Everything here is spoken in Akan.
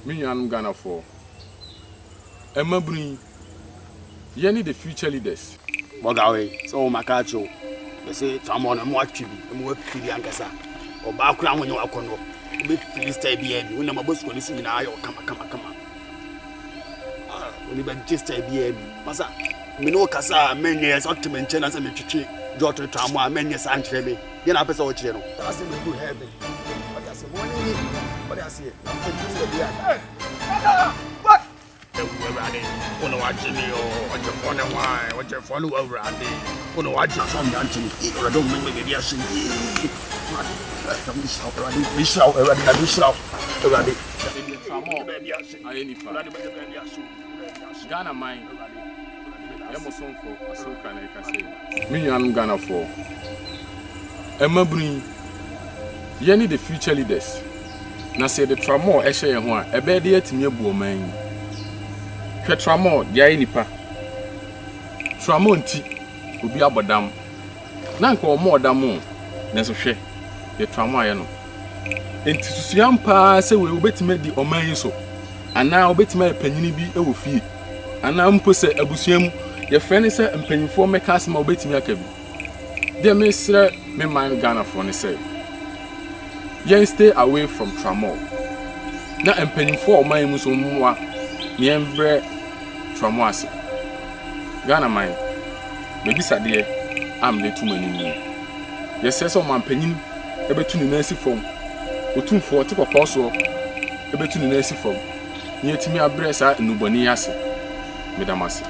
Me and Ghana for Emma Breen. You need the future leaders. Bogawe, so Makacho. They say, someone and what you be, and what Philly and Cassa. Or background when you are con. With Philistine BM, when I'm a bus listening, I or come. When you been just a BM, Massa. Mino Cassa, many years, ultimate channels and Michi, Jota Tramwa, many years, and Treme. Then I pass all channel. That's in the good heaven. But that's a morning. But I see it. What? Uno watching you, what your phone and why, what your phone over at the Uno watching from Yantin, or don't make me a sing. We shall already. Ghana mine. Emerson for Asoka Gh. Me and Ghana for Emma Breen. You need the future leaders. Now say the tramadol eshe ye ho a ebe de atimi abu oman. Hwe tramadol dia nipa. Tramadol nti obi abodam. Na nka o mo odam na so hwe ye tramadol ye no. Enti susuam pa se we obetime di oman yi so. Ana obetime panyini bi e wo fie. Ana mpo se abusuam ye frene se mpanyinfo meka asema obetime aka bi. De me sre me man Ghana for ne say yen stay away from tramadol. Na mpanyinfo oman mu so mwa ne embre tramadol ase. Ghana man me bisade am de tumani ni. Ye se so man panyin e betu ni na si fom. Otumfo te papa so e betu ni na si fom. Ni etimi abre sa nuboni ase. Medamase.